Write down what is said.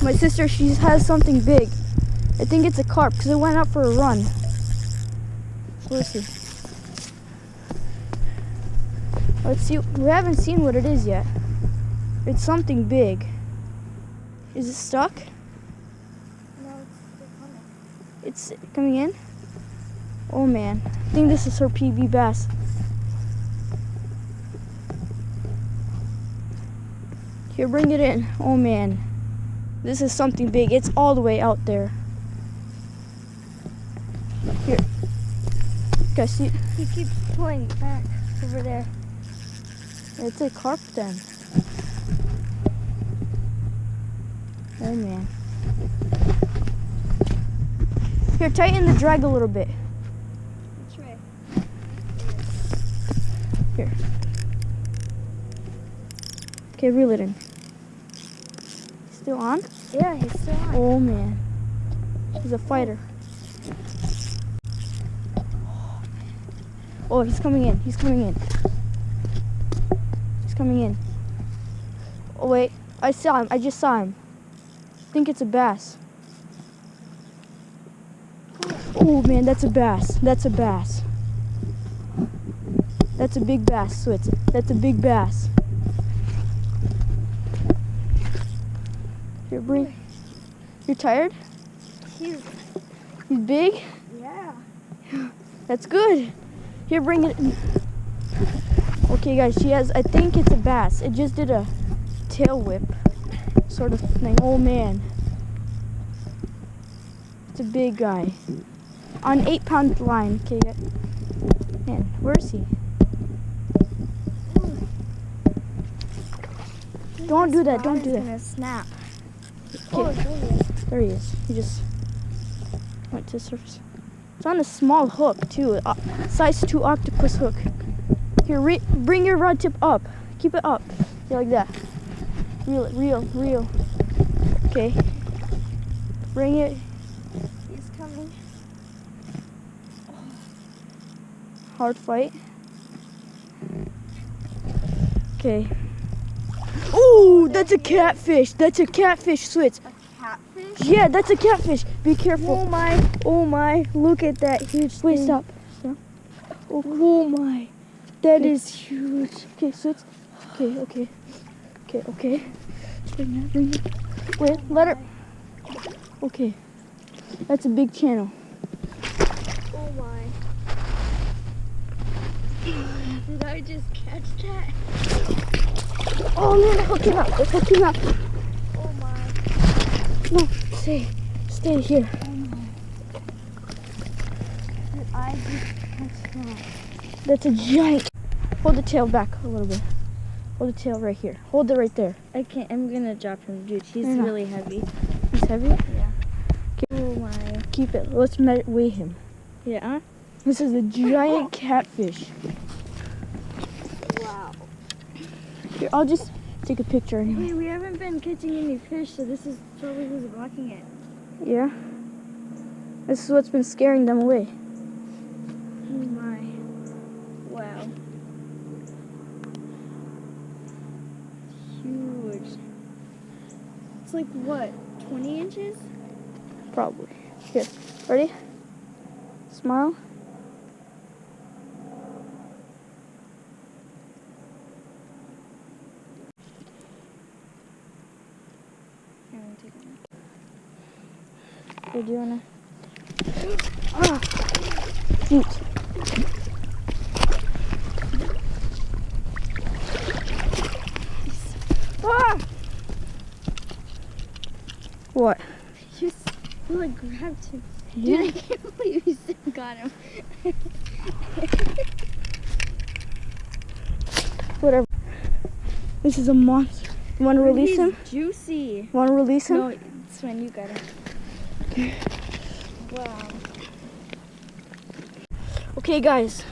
My sister, she has something big. I think it's a carp because it went out for a run. Let's see. Let's see. We haven't seen what it is yet. It's something big. Is it stuck? No, it's still coming. It's coming in? Oh man. I think this is her PB bass. Here, bring it in. Oh man. This is something big. It's all the way out there. Here. Guys, see? He keeps pulling back over there. It's a carp then. Oh man. Here, tighten the drag a little bit. Which way? Here. Okay, reel it in. Still on? Yeah, he's still on. Oh man. He's a fighter. Oh, he's coming in. He's coming in. He's coming in. Oh wait, I saw him. I just saw him. I think it's a bass. Oh man, that's a bass. That's a bass. That's a big bass, Switz. That's a big bass. Here, bring. You're tired? He's big? yeah. That's good. Here, bring it. Okay, guys, she has, I think it's a bass. It just did a tail whip sort of thing. Oh, man. It's a big guy. On 8-pound line. Okay, man, where is he? Don't do that. Don't do that. Gonna snap. Okay. Oh, there he is. There he is. He just went to the surface. It's on a small hook too, size 2 octopus hook. Here, bring your rod tip up. Keep it up. Yeah, like that. Reel it, reel. Okay. Bring it. He's coming. Hard fight. Okay. Oh, that's a catfish. That's a catfish, Switz. Catfish? Yeah, that's a catfish. Be careful. Oh my, look at that huge Wait, thing. stop. Oh my, that Okay. is huge. Okay, Switz. Okay. Bring it. Wait, let her. Okay. That's a big channel. Oh my. Did I just catch that? Oh man, hook him up. Hook him up. Oh my. No, stay here. Oh my. Did I just catch that? That's a giant. Hold the tail back a little bit. Hold the tail right here. Hold it right there. I can't, I'm gonna drop him, dude. He's No. really heavy. He's heavy? Yeah. Oh my. Keep it. Let's weigh him. Yeah? This is a giant catfish. Wow. Here, I'll just take a picture anyway. Wait, we haven't been catching any fish, so this is probably who's blocking it. Yeah? This is what's been scaring them away. Oh my. Wow. Huge. It's like what, 20 inches? Probably. Here. Ready? Smile. Here, I'm taking it. Here, do you wanna? Ah! Shoot. Ah! What? You like grabbed him. Yeah. Dude, I can't believe you still got him. Whatever. This is a monster. You want to release He's him? juicy. Want to release him? No, it's when you got him. Wow. Okay, guys.